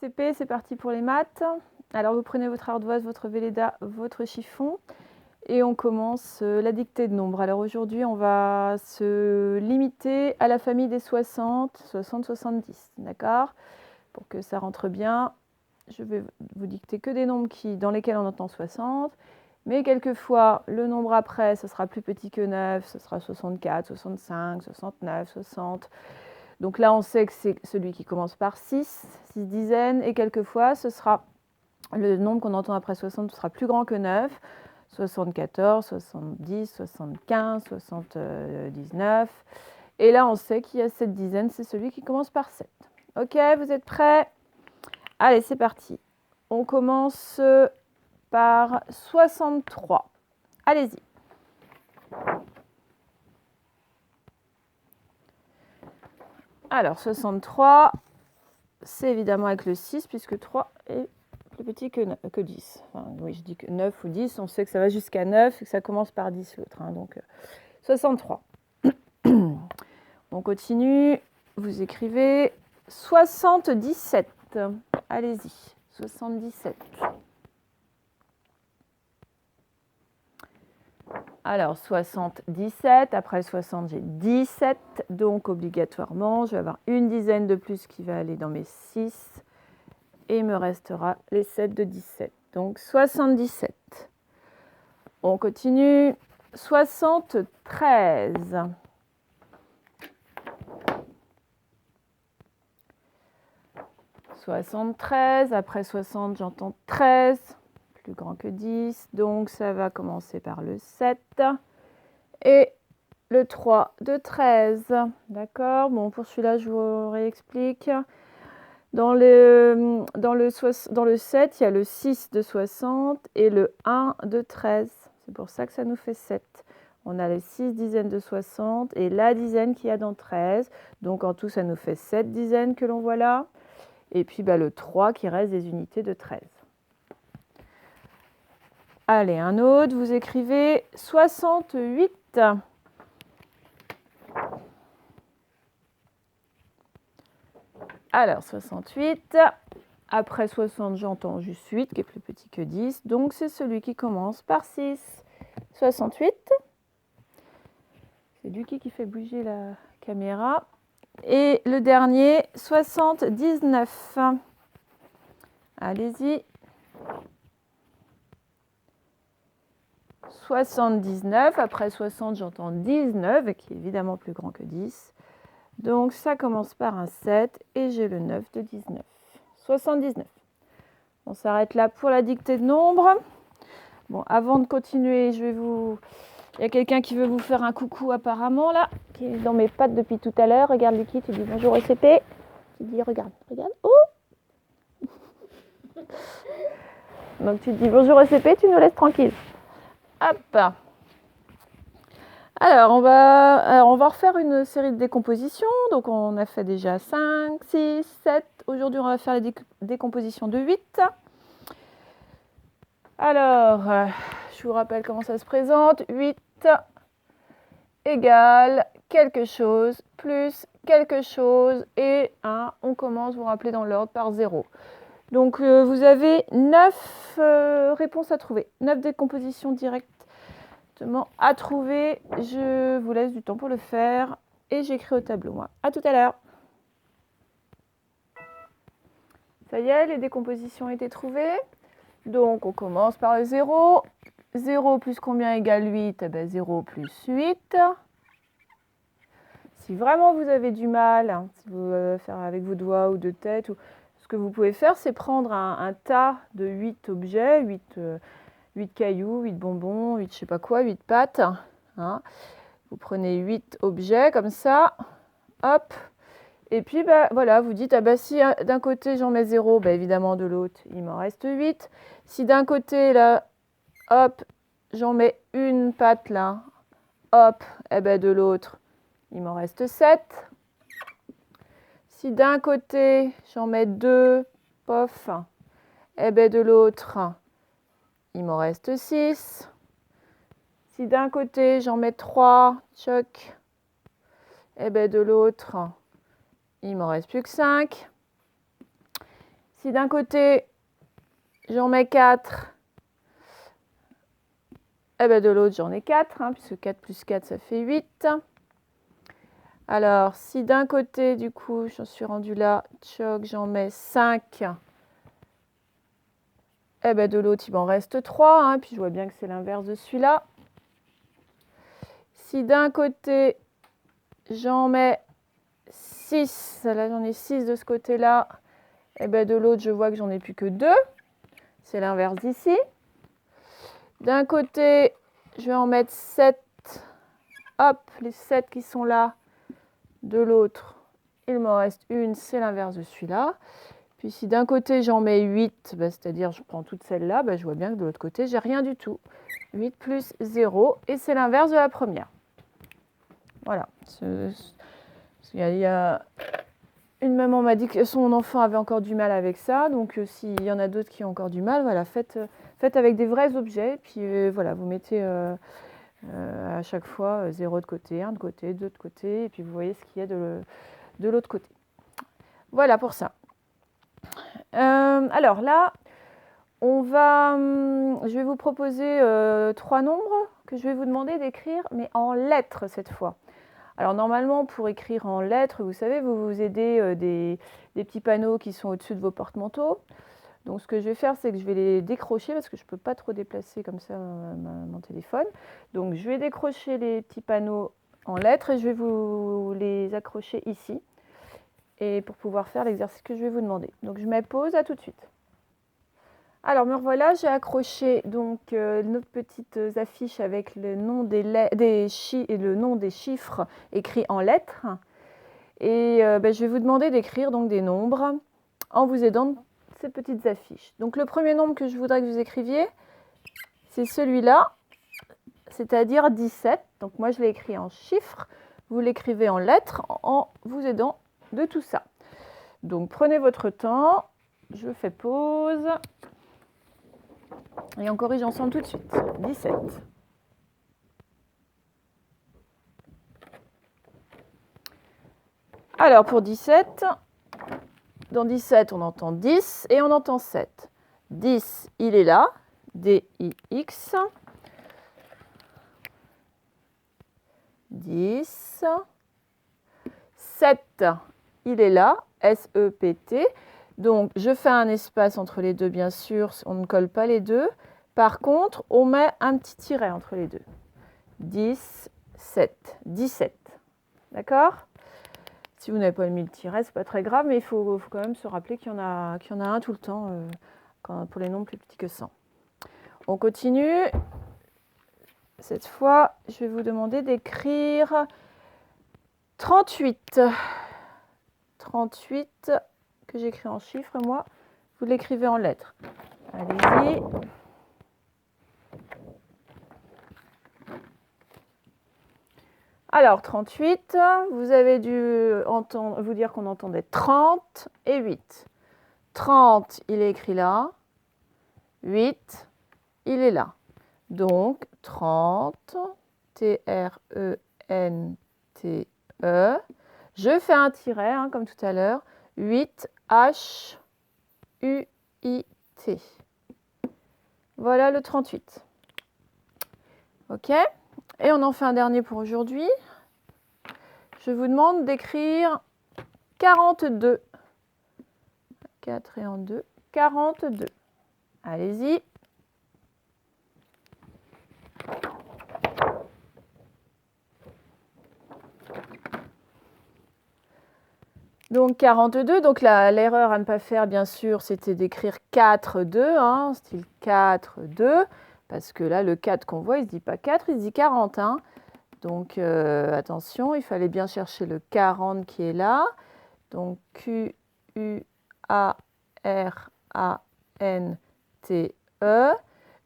CP, c'est parti pour les maths. Alors vous prenez votre ardoise, votre Velleda, votre chiffon et on commence la dictée de nombres. Alors aujourd'hui, on va se limiter à la famille des 60, 60, 70, d'accord? Pour que ça rentre bien, je vais vous dicter que des nombres dans lesquels on entend 60. Mais quelquefois, le nombre après, ce sera plus petit que 9, ce sera 64, 65, 69, 60. Donc là, on sait que c'est celui qui commence par 6 dizaines. Et quelquefois, ce sera le nombre qu'on entend après 60, ce sera plus grand que 9. 74, 70, 75, 79. Et là, on sait qu'il y a 7 dizaines, c'est celui qui commence par 7. Ok, vous êtes prêts? Allez, c'est parti. On commence par 63. Allez-y. Alors, 63, c'est évidemment avec le 6, puisque 3 est plus petit que 10. Enfin, oui, je dis que 9 ou 10, on sait que ça va jusqu'à 9 et que ça commence par 10 l'autre. Donc, 63. On continue. Vous écrivez 77. Allez-y, 77. Alors, 77, après 60, j'ai 17, donc obligatoirement, je vais avoir une dizaine de plus qui va aller dans mes 6, et il me restera les 7 de 17, donc 77. On continue, 73. 73, après 60, j'entends 13. Plus grand que 10, donc ça va commencer par le 7 et le 3 de 13. D'accord? Bon, pour celui-là, je vous réexplique. Dans le 7, il y a le 6 de 60 et le 1 de 13. C'est pour ça que ça nous fait 7. On a les 6 dizaines de 60 et la dizaine qu'il y a dans 13. Donc en tout, ça nous fait 7 dizaines que l'on voit là. Et puis le 3 qui reste des unités de 13. Allez, un autre, vous écrivez 68. Alors, 68, après 60, j'entends juste 8, qui est plus petit que 10, donc c'est celui qui commence par 6. 68, c'est Lucky qui fait bouger la caméra. Et le dernier, 79. Allez-y. 79, après 60, j'entends 19, qui est évidemment plus grand que 10. Donc ça commence par un 7 et j'ai le 9 de 19. 79. On s'arrête là pour la dictée de nombres. Bon, avant de continuer, il y a quelqu'un qui veut vous faire un coucou apparemment là, qui est dans mes pattes depuis tout à l'heure. Regarde Lucky, tu dis bonjour ECP. Tu dis regarde. Oh. Donc tu dis bonjour ECP, tu nous laisses tranquille. Hop. Alors, on va refaire une série de décompositions. Donc, on a fait déjà 5, 6, 7. Aujourd'hui, on va faire la décomposition de 8. Alors, je vous rappelle comment ça se présente. 8 égale quelque chose plus quelque chose et 1. On commence, vous vous rappelez, dans l'ordre par 0. Donc, vous avez 9 réponses à trouver. 9 décompositions directes à trouver. Je vous laisse du temps pour le faire et j'écris au tableau moi. À tout à l'heure. Ça y est, les décompositions ont été trouvées. Donc on commence par le 0. 0 plus combien égale 8? Eh bien 0 plus 8. Si vraiment vous avez du mal, si vous faire avec vos doigts ou de tête, ce que vous pouvez faire, c'est prendre un tas de 8 objets, 8 cailloux, 8 bonbons, 8 je sais pas quoi, 8 pâtes. Vous prenez 8 objets comme ça, hop, et puis voilà, vous dites, si d'un côté j'en mets 0, évidemment de l'autre il m'en reste 8. Si d'un côté là, hop, j'en mets une pâte là, hop, de l'autre il m'en reste 7. Si d'un côté j'en mets 2, pof, de l'autre il m'en reste 6. Si d'un côté, j'en mets 3, choc, de l'autre, il m'en reste plus que 5. Si d'un côté, j'en mets 4, eh ben de l'autre, j'en ai 4, hein, puisque 4 plus 4, ça fait 8. Alors, si d'un côté, du coup, j'en suis rendue là, tchoc, j'en mets 5, eh ben de l'autre, il m'en reste 3, hein, puis je vois bien que c'est l'inverse de celui-là. Si d'un côté, j'en mets 6, là j'en ai 6 de ce côté-là, eh ben de l'autre, je vois que j'en ai plus que 2. C'est l'inverse d'ici. D'un côté, je vais en mettre 7. Hop, les 7 qui sont là. De l'autre, il m'en reste une, c'est l'inverse de celui-là. Puis si d'un côté, j'en mets 8, bah, c'est-à-dire je prends toutes celles-là, bah, je vois bien que de l'autre côté, j'ai rien du tout. 8 plus 0, et c'est l'inverse de la première. Voilà. Il y a une maman m'a dit que son enfant avait encore du mal avec ça, donc s'il y en a d'autres qui ont encore du mal, voilà, faites avec des vrais objets, puis voilà, vous mettez à chaque fois 0 de côté, 1 de côté, 2 de côté, et puis vous voyez ce qu'il y a de l'autre côté. Voilà pour ça. Alors là, je vais vous proposer 3 nombres que je vais vous demander d'écrire, mais en lettres cette fois. Alors normalement, pour écrire en lettres, vous savez, vous vous aidez des petits panneaux qui sont au-dessus de vos porte-manteaux. Donc ce que je vais faire, c'est que je vais les décrocher parce que je ne peux pas trop déplacer comme ça mon téléphone. Donc je vais décrocher les petits panneaux en lettres et je vais vous les accrocher ici. Et pour pouvoir faire l'exercice que je vais vous demander. Donc je mets pause, à tout de suite. Alors me revoilà, j'ai accroché donc nos petites affiches avec le nom le nom des chiffres écrits en lettres. Et je vais vous demander d'écrire donc des nombres en vous aidant de ces petites affiches. Donc le premier nombre que je voudrais que vous écriviez, c'est celui-là, c'est-à-dire 17. Donc moi je l'ai écrit en chiffres, vous l'écrivez en lettres en vous aidant de tout ça. Donc prenez votre temps, je fais pause et on corrige ensemble tout de suite. 17. Alors pour 17, dans 17 on entend 10 et on entend 7. 10, il est là, D-I-X. 10. 7, il est là, S-E-P-T. Donc, je fais un espace entre les deux, bien sûr, on ne colle pas les deux. Par contre, on met un petit tiret entre les deux. 10, 7, 17. D'accord? Si vous n'avez pas mis le tiret, ce n'est pas très grave, mais il faut quand même se rappeler qu'il y en a un tout le temps pour les nombres plus petits que 100. On continue. Cette fois, je vais vous demander d'écrire 38. 38 que j'écris en chiffres, moi, vous l'écrivez en lettres. Allez-y. Alors, 38, vous avez dû vous dire qu'on entendait 30 et 8. 30, il est écrit là. 8, il est là. Donc, 30, T-R-E-N-T-E. Je fais un tiret, hein, comme tout à l'heure. 8, H-U-I-T. Voilà le 38. OK? Et on en fait un dernier pour aujourd'hui. Je vous demande d'écrire 42. 4 et en 2. 42. Allez-y. Donc 42, donc l'erreur à ne pas faire, bien sûr, c'était d'écrire 4-2, hein, style 4-2, parce que là, le 4 qu'on voit, il ne se dit pas 4, il se dit 40. Hein. Donc attention, il fallait bien chercher le 40 qui est là. Donc Q-U-A-R-A-N-T-E.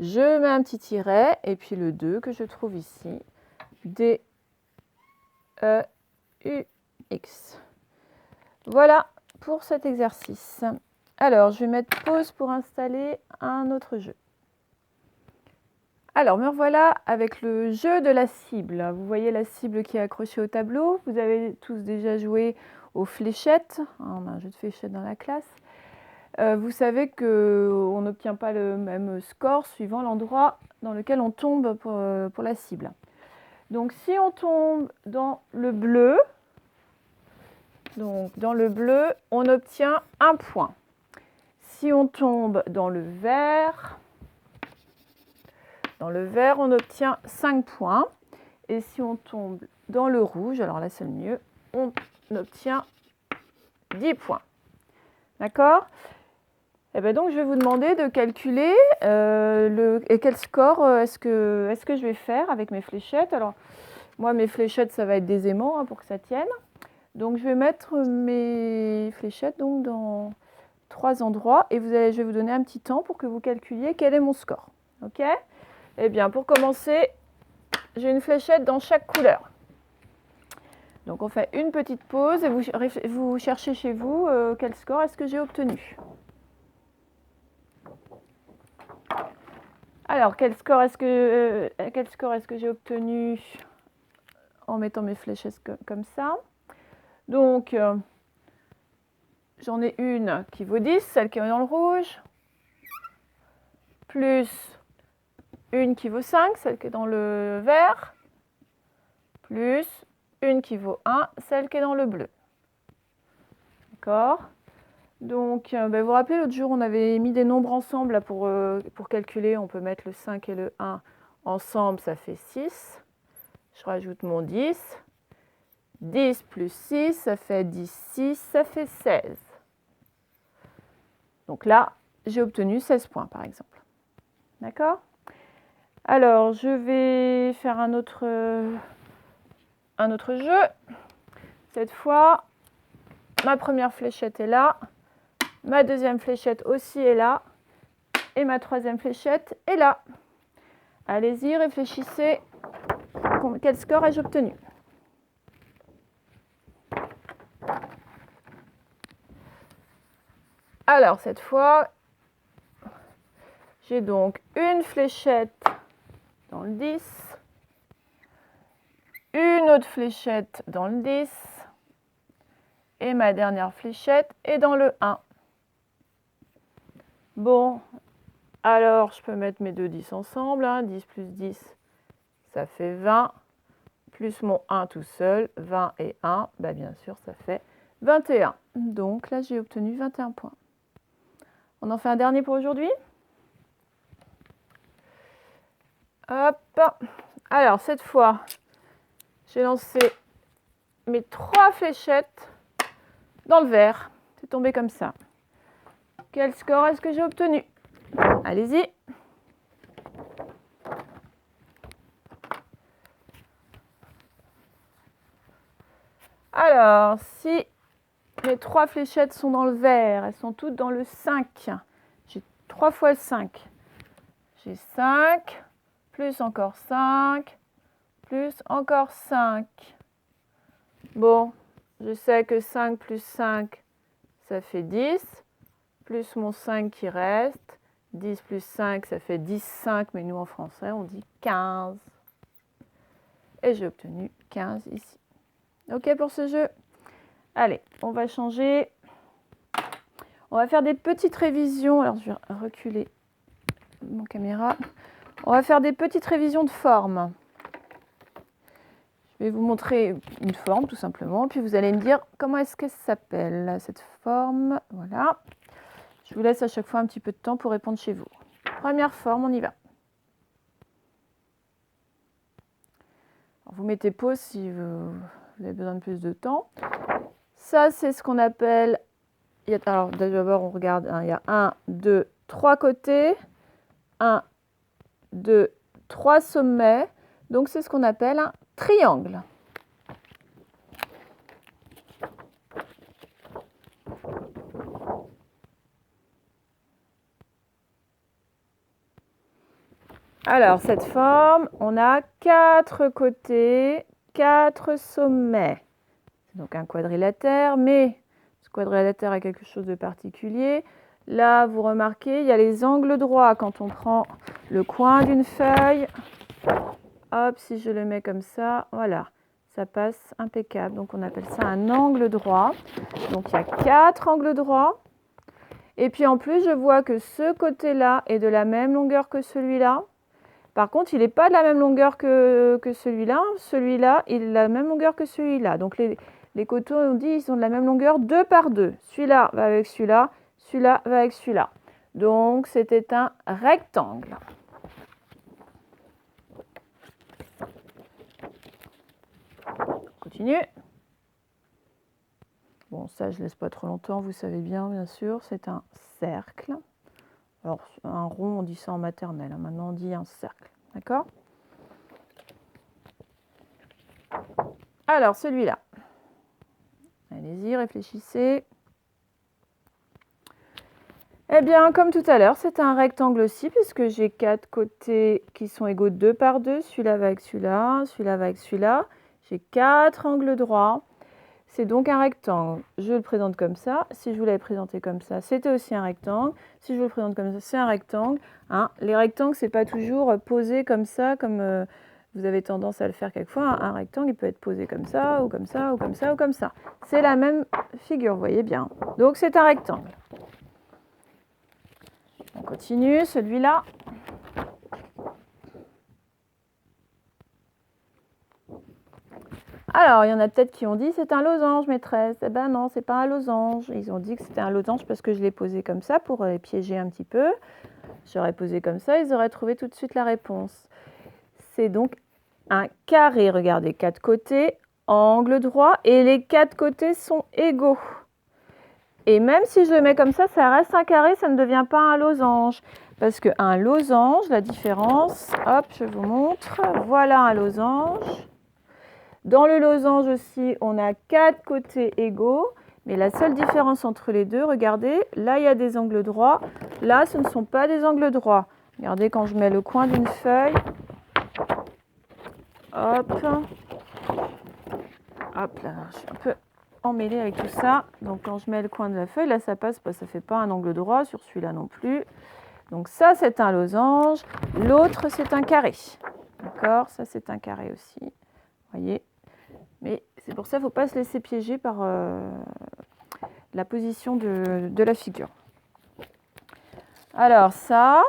Je mets un petit tiret, et puis le 2 que je trouve ici, D-E-U-X. Voilà pour cet exercice. Alors, je vais mettre pause pour installer un autre jeu. Alors, me revoilà avec le jeu de la cible. Vous voyez la cible qui est accrochée au tableau. Vous avez tous déjà joué aux fléchettes. On a un jeu de fléchettes dans la classe. vous savez qu'on n'obtient pas le même score suivant l'endroit dans lequel on tombe pour la cible. Donc si on tombe dans le bleu, on obtient 1 point. Si on tombe dans le vert, on obtient 5 points. Et si on tombe dans le rouge, alors là c'est le mieux, on obtient 10 points. D'accord ? Et bien donc je vais vous demander de calculer quel score est-ce que je vais faire avec mes fléchettes. Alors moi mes fléchettes ça va être des aimants hein, pour que ça tienne. Donc je vais mettre mes fléchettes donc, dans 3 endroits et je vais vous donner un petit temps pour que vous calculiez quel est mon score. Ok ? Eh bien pour commencer, j'ai une fléchette dans chaque couleur. Donc on fait une petite pause et vous cherchez chez vous quel score est-ce que j'ai obtenu. Alors quel score est-ce que j'ai obtenu en mettant mes fléchettes comme ça. Donc j'en ai une qui vaut 10, celle qui est dans le rouge, plus une qui vaut 5, celle qui est dans le vert, plus une qui vaut 1, celle qui est dans le bleu. D'accord ? Donc, vous vous rappelez, l'autre jour, on avait mis des nombres ensemble là, pour calculer. On peut mettre le 5 et le 1 ensemble, ça fait 6. Je rajoute mon 10. 10 plus 6, ça fait 10, 6, ça fait 16. Donc là, j'ai obtenu 16 points, par exemple. D'accord ? Alors, je vais faire un autre jeu. Cette fois, ma première fléchette est là. Ma deuxième fléchette aussi est là. Et ma troisième fléchette est là. Allez-y, réfléchissez. Quel score ai-je obtenu ? Alors, cette fois, j'ai donc une fléchette dans le 10, une autre fléchette dans le 10, et ma dernière fléchette est dans le 1. Bon, alors je peux mettre mes deux 10 ensemble. 10 plus 10, ça fait 20, plus mon 1 tout seul, 20 et 1, bien sûr, ça fait 21. Donc là, j'ai obtenu 21 points. On en fait un dernier pour aujourd'hui ? Hop. Alors, cette fois, j'ai lancé mes 3 fléchettes dans le vert. C'est tombé comme ça. Quel score est-ce que j'ai obtenu ? Allez-y. Alors, si mes 3 fléchettes sont dans le vert, elles sont toutes dans le 5. J'ai 3 fois le 5. J'ai 5, plus encore 5, plus encore 5. Bon, je sais que 5 plus 5, ça fait 10, plus mon 5 qui reste. 10 plus 5, ça fait 10, 5, mais nous en français, on dit 15. Et j'ai obtenu 15 ici. OK pour ce jeu ? Allez, on va changer. On va faire des petites révisions. Alors, je vais reculer mon caméra. On va faire des petites révisions de forme. Je vais vous montrer une forme, tout simplement. Puis vous allez me dire comment est-ce qu'elle s'appelle, cette forme. Voilà. Je vous laisse à chaque fois un petit peu de temps pour répondre chez vous. Première forme, on y va. Alors, vous mettez pause si vous avez besoin de plus de temps. Ça, c'est ce qu'on appelle... Alors, d'abord, on regarde. Il y a 1, 2, 3 côtés. 1, 2, 3 sommets. Donc, c'est ce qu'on appelle un triangle. Alors, cette forme, on a 4 côtés, 4 sommets. C'est donc un quadrilatère, mais ce quadrilatère a quelque chose de particulier. Là, vous remarquez, il y a les angles droits. Quand on prend le coin d'une feuille, hop, si je le mets comme ça, voilà, ça passe impeccable. Donc, on appelle ça un angle droit. Donc, il y a 4 angles droits. Et puis en plus, je vois que ce côté-là est de la même longueur que celui-là. Par contre, il n'est pas de la même longueur que celui-là. Celui-là, il est de la même longueur que celui-là. Donc les côtés, on dit, ils sont de la même longueur 2 par 2. Celui-là va avec celui-là, celui-là va avec celui-là. Donc, c'était un rectangle. Continue. Bon, ça, je ne laisse pas trop longtemps, vous savez bien sûr. C'est un cercle. Alors, un rond, on dit ça en maternelle. Maintenant, on dit un cercle. D'accord? Alors, celui-là. Allez-y, réfléchissez. Eh bien, comme tout à l'heure, c'est un rectangle aussi, puisque j'ai 4 côtés qui sont égaux 2 par 2. Celui-là va avec celui-là, celui-là va avec celui-là. J'ai 4 angles droits. C'est donc un rectangle. Je le présente comme ça. Si je vous l'avais présenté comme ça, c'était aussi un rectangle. Si je vous le présente comme ça, c'est un rectangle. Hein. Les rectangles, ce n'est pas toujours posé comme ça, comme vous avez tendance à le faire quelquefois. Un rectangle, il peut être posé comme ça, ou comme ça, ou comme ça, ou comme ça. C'est la même figure, vous voyez bien. Donc, c'est un rectangle. On continue, celui-là. Alors, il y en a peut-être qui ont dit c'est un losange, maîtresse. Eh ben non, c'est pas un losange. Ils ont dit que c'était un losange parce que je l'ai posé comme ça pour les piéger un petit peu. J'aurais posé comme ça, ils auraient trouvé tout de suite la réponse. C'est donc un carré. Regardez, 4 côtés, angle droit, et les 4 côtés sont égaux. Et même si je le mets comme ça reste un carré, ça ne devient pas un losange. Parce qu'un losange, la différence, hop, je vous montre. Voilà un losange. Dans le losange aussi, on a 4 côtés égaux. Mais la seule différence entre les deux, regardez, là il y a des angles droits. Là, ce ne sont pas des angles droits. Regardez quand je mets le coin d'une feuille. Hop. Hop là, je suis un peu emmêlée avec tout ça. Donc quand je mets le coin de la feuille, là ça passe pas, ça fait pas un angle droit, sur celui-là non plus. Donc ça c'est un losange, l'autre c'est un carré. D'accord, ça c'est un carré aussi. Vous voyez. Mais c'est pour ça qu'il ne faut pas se laisser piéger par la position de la figure. Alors ça,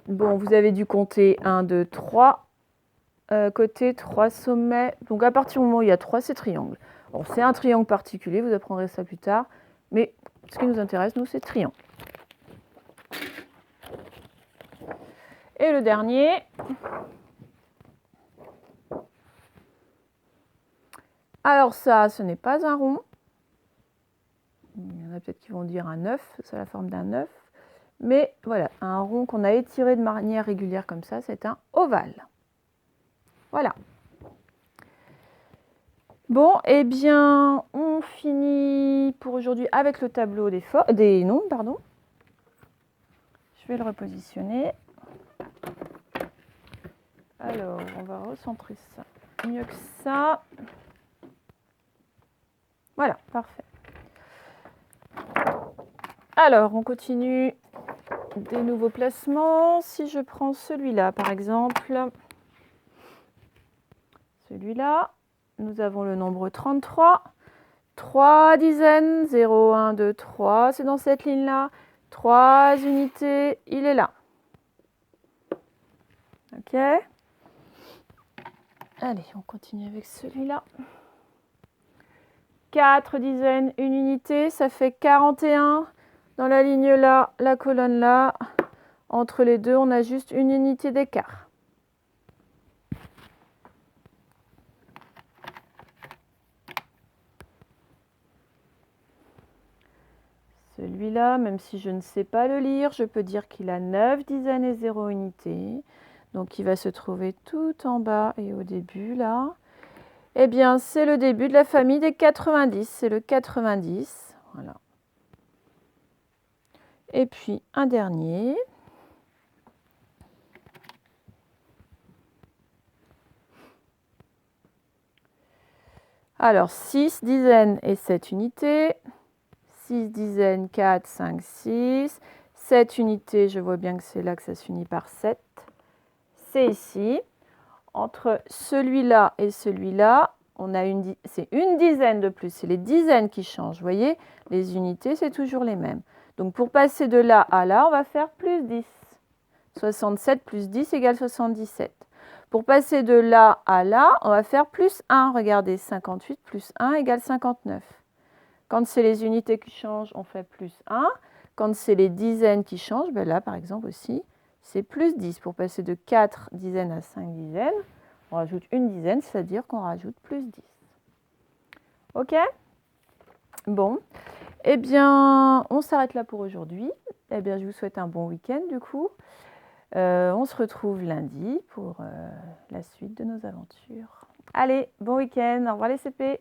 bon, vous avez dû compter 1, 2, 3 côtés, 3 sommets. Donc à partir du moment où il y a 3, c'est triangle. Bon, c'est un triangle particulier, vous apprendrez ça plus tard. Mais ce qui nous intéresse, nous, c'est triangle. Et le dernier. Alors ça, ce n'est pas un rond. Il y en a peut-être qui vont dire un œuf, c'est la forme d'un œuf. Mais voilà, un rond qu'on a étiré de manière régulière comme ça, c'est un ovale. Voilà. Bon, eh bien, on finit pour aujourd'hui avec le tableau des nombres, pardon. Je vais le repositionner. Alors, on va recentrer ça mieux que ça. Voilà, parfait. Alors, on continue des nouveaux placements. Si je prends celui-là, par exemple, celui-là, nous avons le nombre 33. 3 dizaines, 0, 1, 2, 3, c'est dans cette ligne-là. 3 unités, il est là. Ok. Allez, on continue avec celui-là. 4 dizaines, une unité, ça fait 41. Dans la ligne là, la colonne là, entre les deux, on a juste une unité d'écart. Celui-là, même si je ne sais pas le lire, je peux dire qu'il a 9 dizaines et 0 unités. Donc, il va se trouver tout en bas et au début, là. Eh bien, c'est le début de la famille des 90. C'est le 90. Voilà. Et puis, un dernier. Alors, 6 dizaines et 7 unités. 6 dizaines, 4, 5, 6. 7 unités, je vois bien que c'est là que ça s'unit par 7. C'est ici. Entre celui-là et celui-là, c'est une dizaine de plus, c'est les dizaines qui changent. Vous voyez, les unités, c'est toujours les mêmes. Donc, pour passer de là à là, on va faire plus 10. 67 plus 10 égale 77. Pour passer de là à là, on va faire plus 1. Regardez, 58 plus 1 égale 59. Quand c'est les unités qui changent, on fait plus 1. Quand c'est les dizaines qui changent, ben là, par exemple aussi, c'est plus 10. Pour passer de 4 dizaines à 5 dizaines, on rajoute une dizaine, c'est-à-dire qu'on rajoute plus 10. OK? Bon. Eh bien, on s'arrête là pour aujourd'hui. Eh bien, je vous souhaite un bon week-end, du coup. On se retrouve lundi pour la suite de nos aventures. Allez, bon week-end. Au revoir les CP.